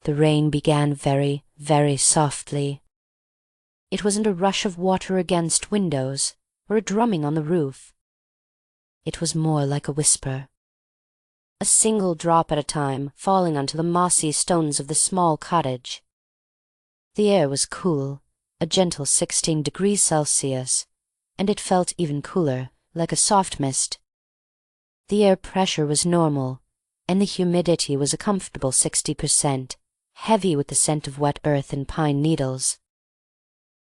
The rain began very, very softly. It wasn't a rush of water against windows, or a drumming on the roof. It was more like a whisper. A single drop at a time, falling onto the mossy stones of the small cottage. The air was cool, a gentle 16 degrees Celsius, and it felt even cooler, like a soft mist. The air pressure was normal, and the humidity was a comfortable 60%, heavy with the scent of wet earth and pine needles.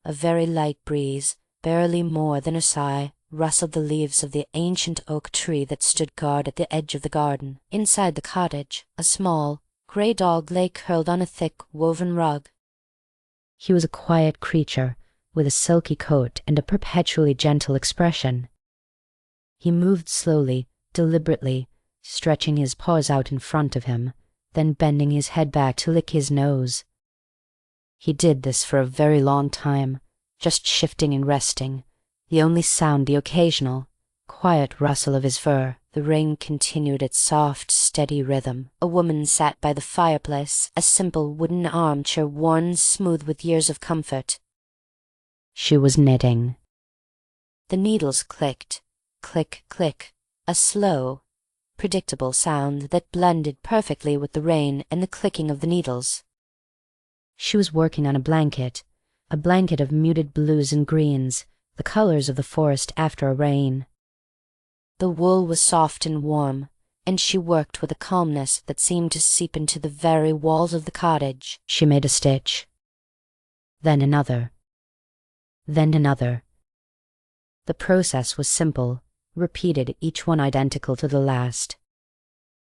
A very light breeze, barely more than a sigh, rustled the leaves of the ancient oak tree that stood guard at the edge of the garden. Inside the cottage, a small, grey dog lay curled on a thick, woven rug. He was a quiet creature, with a silky coat and a perpetually gentle expression. He moved slowly, deliberately, stretching his paws out in front of him, then bending his head back to lick his nose. He did this for a very long time, just shifting and resting, the only sound the occasional, quiet rustle of his fur. The rain continued its soft, steady rhythm. A woman sat by the fireplace, a simple wooden armchair worn smooth with years of comfort. She was knitting. The needles clicked, click, click, a slow, predictable sound that blended perfectly with the rain and the clicking of the needles. She was working on a blanket of muted blues and greens, the colors of the forest after a rain. The wool was soft and warm, and she worked with a calmness that seemed to seep into the very walls of the cottage. She made a stitch, then another, then another. The process was simple, repeated, each one identical to the last.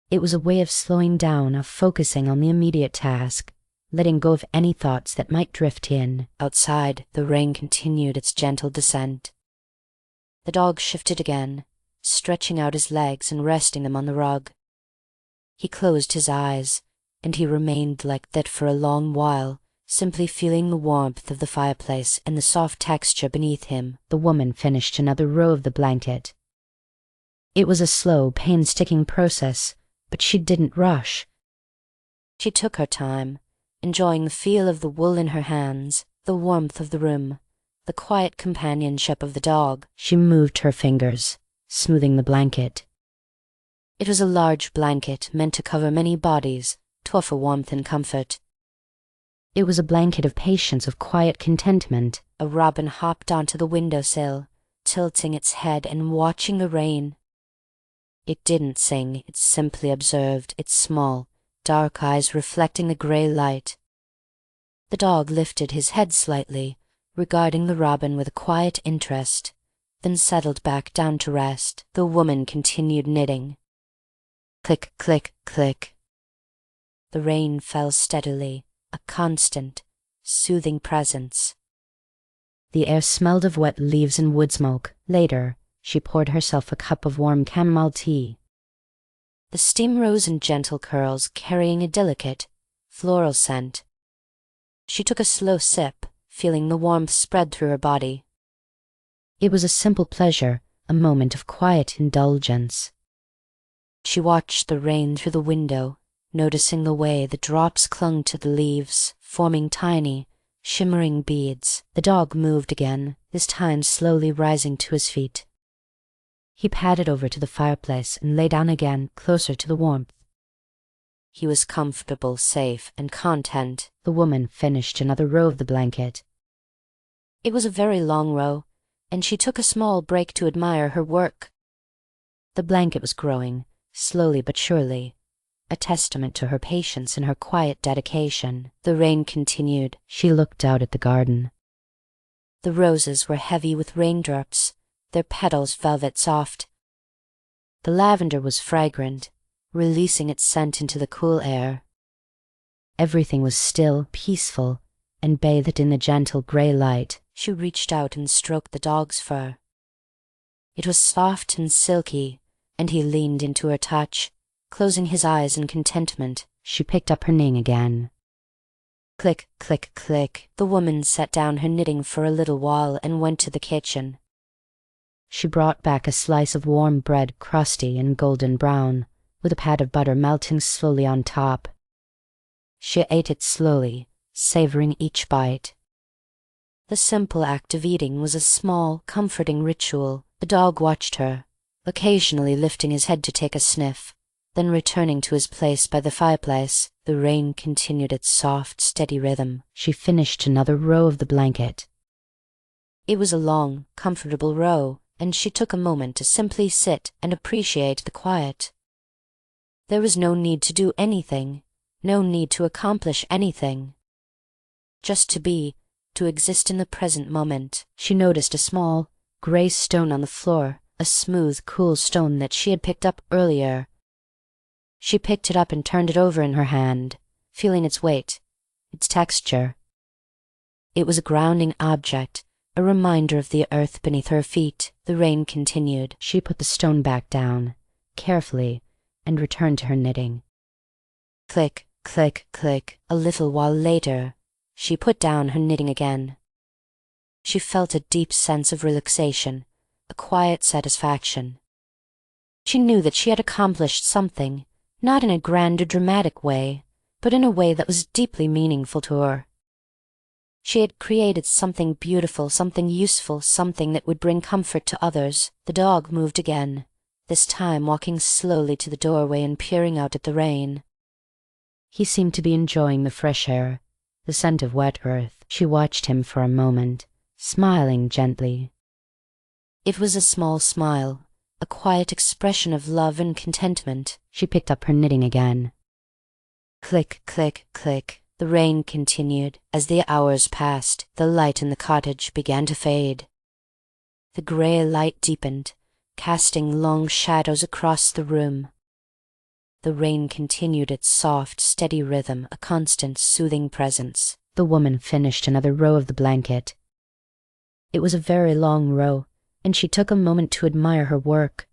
It was a way of slowing down, of focusing on the immediate task, letting go of any thoughts that might drift in. Outside, the rain continued its gentle descent. The dog shifted again, stretching out his legs and resting them on the rug. He closed his eyes, and he remained like that for a long while, simply feeling the warmth of the fireplace and the soft texture beneath him. The woman finished another row of the blanket. It was a slow, painstaking process, but she didn't rush. She took her time, enjoying the feel of the wool in her hands, the warmth of the room, the quiet companionship of the dog. She moved her fingers, smoothing the blanket. It was a large blanket meant to cover many bodies, to offer warmth and comfort. It was a blanket of patience, of quiet contentment. A robin hopped onto the window-sill, tilting its head and watching the rain. It didn't sing, it simply observed, its small, dark eyes reflecting the grey light. The dog lifted his head slightly, regarding the robin with a quiet interest, then settled back down to rest. The woman continued knitting. Click, click, click. The rain fell steadily, a constant, soothing presence. The air smelled of wet leaves and wood smoke. Later, she poured herself a cup of warm chamomile tea. The steam rose in gentle curls, carrying a delicate, floral scent. She took a slow sip, feeling the warmth spread through her body. It was a simple pleasure, a moment of quiet indulgence. She watched the rain through the window, noticing the way the drops clung to the leaves, forming tiny, shimmering beads. The dog moved again, this time slowly rising to his feet. He padded over to the fireplace and lay down again, closer to the warmth. He was comfortable, safe, and content. The woman finished another row of the blanket. It was a very long row, and she took a small break to admire her work. The blanket was growing, slowly but surely, a testament to her patience and her quiet dedication. The rain continued. She looked out at the garden. The roses were heavy with raindrops, their petals velvet soft. The lavender was fragrant, releasing its scent into the cool air. Everything was still, peaceful, and bathed in the gentle grey light. She reached out and stroked the dog's fur. It was soft and silky, and he leaned into her touch, closing his eyes in contentment. She picked up her knitting again. Click, click, click. The woman set down her knitting for a little while and went to the kitchen. She brought back a slice of warm bread, crusty and golden brown, with a pat of butter melting slowly on top. She ate it slowly, savoring each bite. The simple act of eating was a small, comforting ritual. The dog watched her, occasionally lifting his head to take a sniff, then returning to his place by the fireplace. The rain continued its soft, steady rhythm. She finished another row of the blanket. It was a long, comfortable row, and she took a moment to simply sit and appreciate the quiet. There was no need to do anything, no need to accomplish anything. Just to be, to exist in the present moment. She noticed a small, gray stone on the floor, a smooth, cool stone that she had picked up earlier. She picked it up and turned it over in her hand, feeling its weight, its texture. It was a grounding object, a reminder of the earth beneath her feet. The rain continued. She put the stone back down, carefully, and returned to her knitting. Click, click, click. A little while later, she put down her knitting again. She felt a deep sense of relaxation, a quiet satisfaction. She knew that she had accomplished something, not in a grand or dramatic way, but in a way that was deeply meaningful to her. She had created something beautiful, something useful, something that would bring comfort to others. The dog moved again, this time walking slowly to the doorway and peering out at the rain. He seemed to be enjoying the fresh air, the scent of wet earth. She watched him for a moment, smiling gently. It was a small smile, a quiet expression of love and contentment. She picked up her knitting again. Click, click, click. The rain continued. As the hours passed, the light in the cottage began to fade. The grey light deepened, casting long shadows across the room. The rain continued its soft, steady rhythm, a constant, soothing presence. The woman finished another row of the blanket. It was a very long row, and she took a moment to admire her work.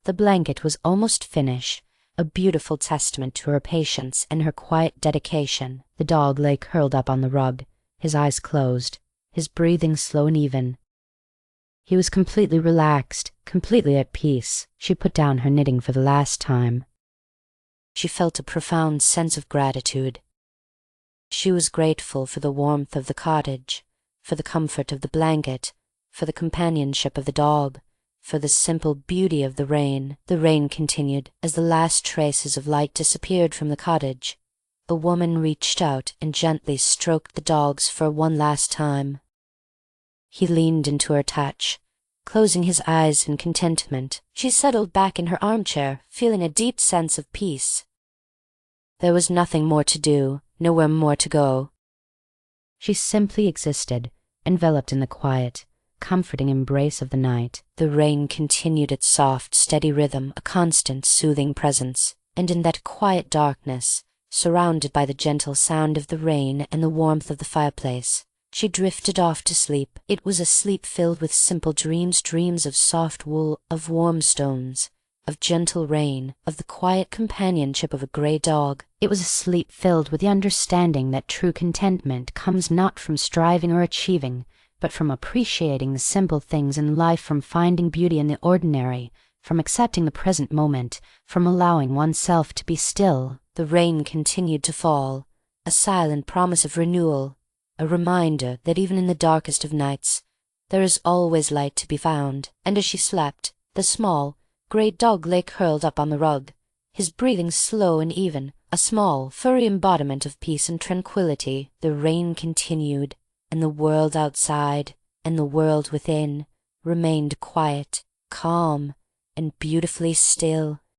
The blanket was almost finished, a beautiful testament to her patience and her quiet dedication. The dog lay curled up on the rug, his eyes closed, his breathing slow and even. He was completely relaxed, completely at peace. She put down her knitting for the last time. She felt a profound sense of gratitude. She was grateful for the warmth of the cottage, for the comfort of the blanket, for the companionship of the dog, for the simple beauty of the rain. The rain continued. As the last traces of light disappeared from the cottage, a woman reached out and gently stroked the dog's fur one last time. He leaned into her touch, closing his eyes in contentment. She settled back in her armchair, feeling a deep sense of peace. There was nothing more to do, nowhere more to go. She simply existed, enveloped in the quiet, comforting embrace of the night. The rain continued its soft, steady rhythm, a constant, soothing presence, and in that quiet darkness, surrounded by the gentle sound of the rain and the warmth of the fireplace, she drifted off to sleep. It was a sleep filled with simple dreams, dreams of soft wool, of warm stones, of gentle rain, of the quiet companionship of a grey dog. It was a sleep filled with the understanding that true contentment comes not from striving or achieving, but from appreciating the simple things in life, from finding beauty in the ordinary, from accepting the present moment, from allowing oneself to be still. The rain continued to fall, a silent promise of renewal, a reminder that even in the darkest of nights there is always light to be found. And as she slept, the small, grey dog lay curled up on the rug, his breathing slow and even, a small, furry embodiment of peace and tranquillity. The rain continued, and the world outside and the world within remained quiet, calm, and beautifully still.